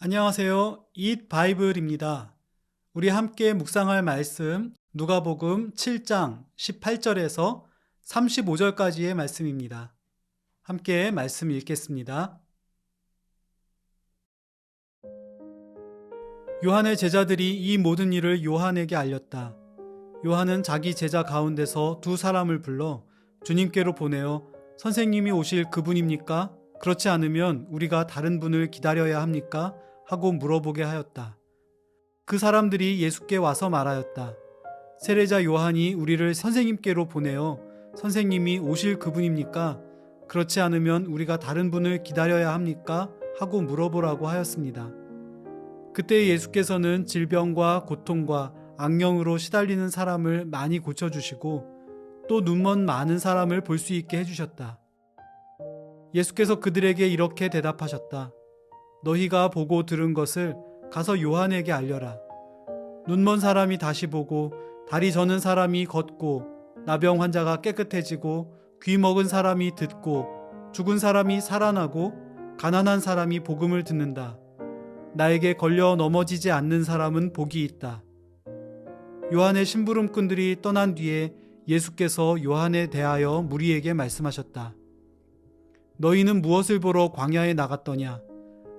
안녕하세요. 잇 바이블입니다. 우리 함께 묵상할 말씀 누가복음 7장 18절에서 35절까지의 말씀입니다. 함께 말씀 읽겠습니다. 요한의 제자들이 이 모든 일을 요한에게 알렸다. 요한은 자기 제자 가운데서 두 사람을 불러 주님께로 보내어 선생님이 오실 그분입니까? 그렇지 않으면 우리가 다른 분을 기다려야 합니까? 하고 물어보게 하였다. 그 사람들이 예수께 와서 말하였다. 세례자 요한이 우리를 선생님께로 보내어 선생님이 오실 그분입니까? 그렇지 않으면 우리가 다른 분을 기다려야 합니까? 하고 물어보라고 하였습니다. 그때 예수께서는 질병과 고통과 악령으로 시달리는 사람을 많이 고쳐주시고 또 눈먼 많은 사람을 볼 수 있게 해주셨다. 예수께서 그들에게 이렇게 대답하셨다. 너희가 보고 들은 것을 가서 요한에게 알려라. 눈먼 사람이 다시 보고 다리 저는 사람이 걷고 나병 환자가 깨끗해지고 귀 먹은 사람이 듣고 죽은 사람이 살아나고 가난한 사람이 복음을 듣는다. 나에게 걸려 넘어지지 않는 사람은 복이 있다. 요한의 심부름꾼들이 떠난 뒤에 예수께서 요한에 대하여 무리에게 말씀하셨다. 너희는 무엇을 보러 광야에 나갔더냐?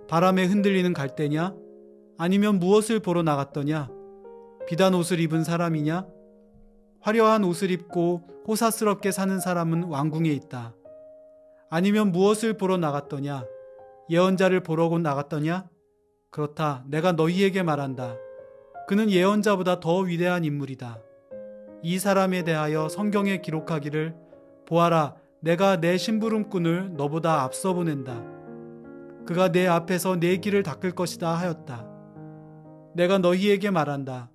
바람에 흔들리는 갈대냐? 아니면 무엇을 보러 나갔더냐? 비단 옷을 입은 사람이냐? 화려한 옷을 입고 호사스럽게 사는 사람은 왕궁에 있다. 아니면 무엇을 보러 나갔더냐? 예언자를 보러 나갔더냐? 그렇다. 내가 너희에게 말한다. 그는 예언자보다 더 위대한 인물이다. 이 사람에 대하여 성경에 기록하기를 보아라, 내가 내 심부름꾼을 너보다 앞서 보낸다. 그가 내 앞에서 내 길을 닦을 것이다 하였다. 내가 너희에게 말한다.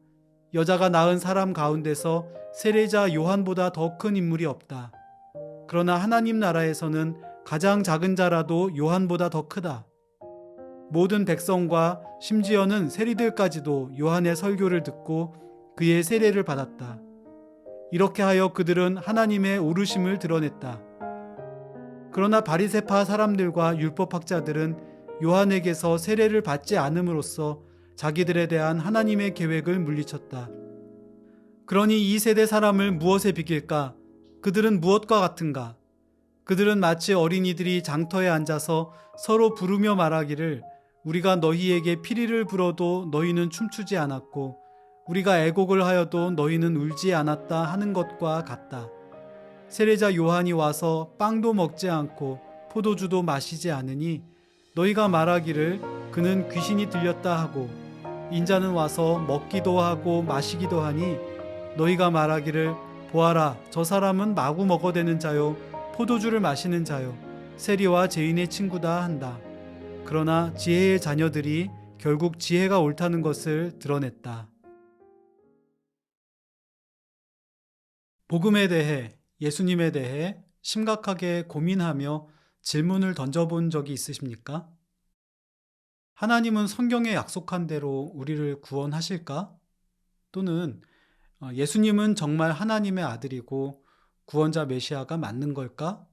여자가 낳은 사람 가운데서 세례자 요한보다 더 큰 인물이 없다. 그러나 하나님 나라에서는 가장 작은 자라도 요한보다 더 크다. 모든 백성과 심지어는 세리들까지도 요한의 설교를 듣고 그의 세례를 받았다. 이렇게 하여 그들은 하나님의 오르심을 드러냈다. 그러나 바리새파 사람들과 율법학자들은 요한에게서 세례를 받지 않음으로써 자기들에 대한 하나님의 계획을 물리쳤다. 그러니 이 세대 사람을 무엇에 비길까? 그들은 무엇과 같은가? 그들은 마치 어린이들이 장터에 앉아서 서로 부르며 말하기를 우리가 너희에게 피리를 불어도 너희는 춤추지 않았고 우리가 애곡을 하여도 너희는 울지 않았다 하는 것과 같다. 세례자 요한이 와서 빵도 먹지 않고 포도주도 마시지 않으니 너희가 말하기를 그는 귀신이 들렸다 하고 인자는 와서 먹기도 하고 마시기도 하니 너희가 말하기를 보아라, 저 사람은 마구 먹어대는 자요 포도주를 마시는 자요 세리와 죄인의 친구다 한다. 그러나 지혜의 자녀들이 결국 지혜가 옳다는 것을 드러냈다. 복음에 대해, 예수님에 대해 심각하게 고민하며 질문을 던져본 적이 있으십니까? 하나님은 성경에 약속한 대로 우리를 구원하실까? 또는 예수님은 정말 하나님의 아들이고 구원자 메시아가 맞는 걸까?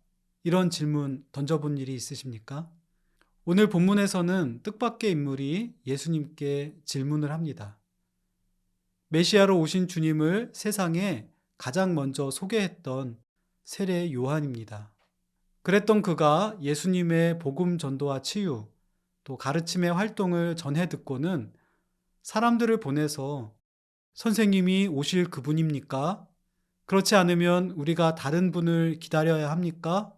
이런 질문 던져본 일이 있으십니까? 오늘 본문에서는 뜻밖의 인물이 예수님께 질문을 합니다. 메시아로 오신 주님을 세상에 가장 먼저 소개했던 세례 요한입니다. 그랬던 그가 예수님의 복음 전도와 치유, 또 가르침의 활동을 전해 듣고는 사람들을 보내서 선생님이 오실 그분입니까? 그렇지 않으면 우리가 다른 분을 기다려야 합니까?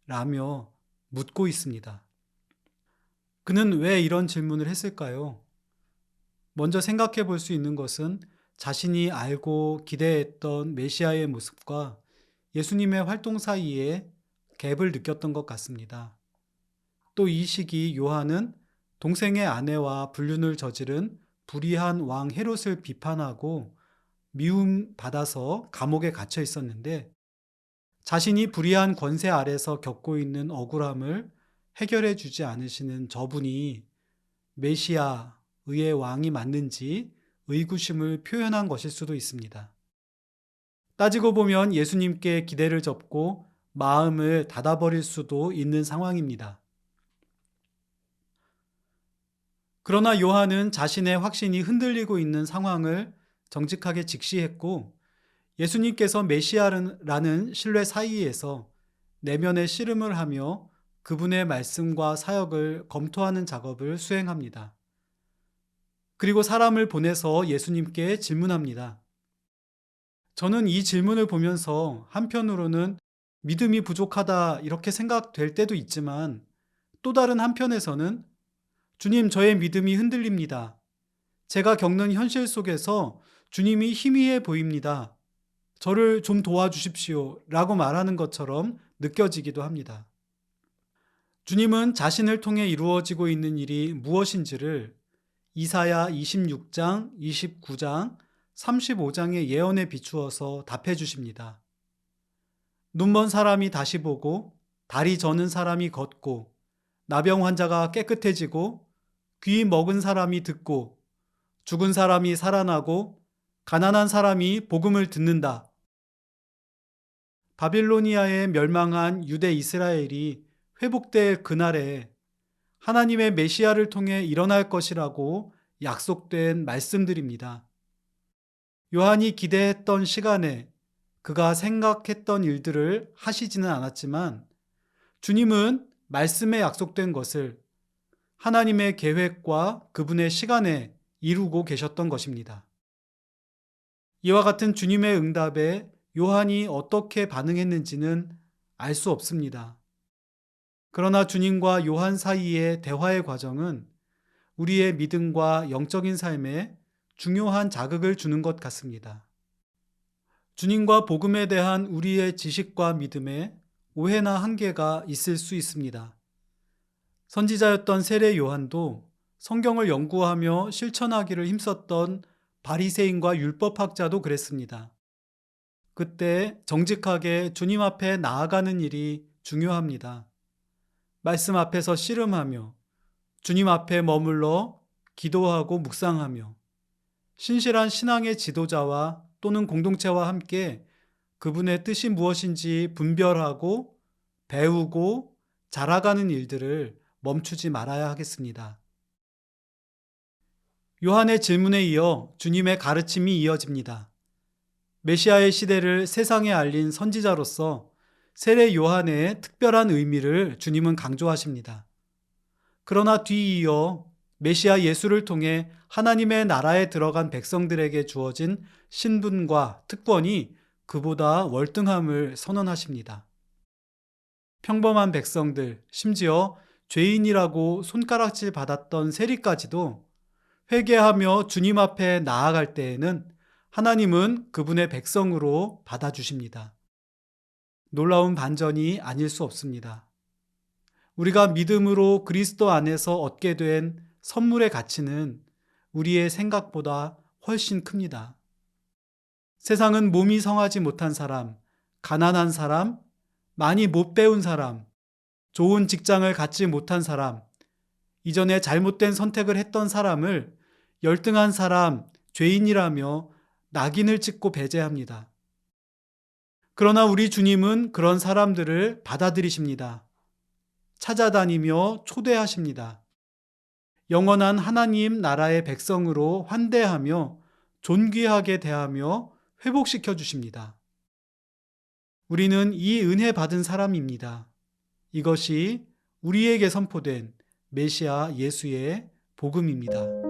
라며 묻고 있습니다. 그는 왜 이런 질문을 했을까요? 먼저 생각해 볼 수 있는 것은 자신이 알고 기대했던 메시아의 모습과 예수님의 활동 사이에 갭을 느꼈던 것 같습니다. 또 이 시기 요한은 동생의 아내와 불륜을 저지른 불의한 왕 헤롯을 비판하고 미움받아서 감옥에 갇혀 있었는데 자신이 불의한 권세 아래서 겪고 있는 억울함을 해결해 주지 않으시는 저분이 메시아, 의의 왕이 맞는지 의구심을 표현한 것일 수도 있습니다. 따지고 보면 예수님께 기대를 접고 마음을 닫아버릴 수도 있는 상황입니다. 그러나 요한은 자신의 확신이 흔들리고 있는 상황을 정직하게 직시했고 예수님께서 메시아라는 신뢰 사이에서 내면의 씨름을 하며 그분의 말씀과 사역을 검토하는 작업을 수행합니다. 그리고 사람을 보내서 예수님께 질문합니다. 저는 이 질문을 보면서 한편으로는 믿음이 부족하다 이렇게 생각될 때도 있지만 또 다른 한편에서는 주님, 저의 믿음이 흔들립니다. 제가 겪는 현실 속에서 주님이 희미해 보입니다. 저를 좀 도와주십시오. 라고 말하는 것처럼 느껴지기도 합니다. 주님은 자신을 통해 이루어지고 있는 일이 무엇인지를 이사야 26장, 29장, 35장의 예언에 비추어서 답해 주십니다. 눈먼 사람이 다시 보고, 다리 저는 사람이 걷고, 나병 환자가 깨끗해지고, 귀 먹은 사람이 듣고, 죽은 사람이 살아나고, 가난한 사람이 복음을 듣는다. 바빌로니아에 멸망한 유대 이스라엘이 회복될 그날에 하나님의 메시아를 통해 일어날 것이라고 약속된 말씀들입니다. 요한이 기대했던 시간에 그가 생각했던 일들을 하시지는 않았지만 주님은 말씀에 약속된 것을 하나님의 계획과 그분의 시간에 이루고 계셨던 것입니다. 이와 같은 주님의 응답에 요한이 어떻게 반응했는지는 알 수 없습니다. 그러나 주님과 요한 사이의 대화의 과정은 우리의 믿음과 영적인 삶에 중요한 자극을 주는 것 같습니다. 주님과 복음에 대한 우리의 지식과 믿음에 오해나 한계가 있을 수 있습니다. 선지자였던 세례 요한도 성경을 연구하며 실천하기를 힘썼던 바리새인과 율법학자도 그랬습니다. 그때 정직하게 주님 앞에 나아가는 일이 중요합니다. 말씀 앞에서 씨름하며 주님 앞에 머물러 기도하고 묵상하며 신실한 신앙의 지도자와 또는 공동체와 함께 그분의 뜻이 무엇인지 분별하고 배우고 자라가는 일들을 멈추지 말아야 하겠습니다. 요한의 질문에 이어 주님의 가르침이 이어집니다. 메시아의 시대를 세상에 알린 선지자로서 세례 요한의 특별한 의미를 주님은 강조하십니다. 그러나 뒤이어 메시아 예수를 통해 하나님의 나라에 들어간 백성들에게 주어진 신분과 특권이 그보다 월등함을 선언하십니다. 평범한 백성들, 심지어 죄인이라고 손가락질 받았던 세리까지도 회개하며 주님 앞에 나아갈 때에는 하나님은 그분의 백성으로 받아주십니다. 놀라운 반전이 아닐 수 없습니다. 우리가 믿음으로 그리스도 안에서 얻게 된 선물의 가치는 우리의 생각보다 훨씬 큽니다. 세상은 몸이 성하지 못한 사람, 가난한 사람, 많이 못 배운 사람, 좋은 직장을 갖지 못한 사람, 이전에 잘못된 선택을 했던 사람을 열등한 사람, 죄인이라며 낙인을 찍고 배제합니다. 그러나 우리 주님은 그런 사람들을 받아들이십니다. 찾아다니며 초대하십니다. 영원한 하나님 나라의 백성으로 환대하며 존귀하게 대하며 회복시켜 주십니다. 우리는 이 은혜 받은 사람입니다. 이것이 우리에게 선포된 메시아 예수의 복음입니다.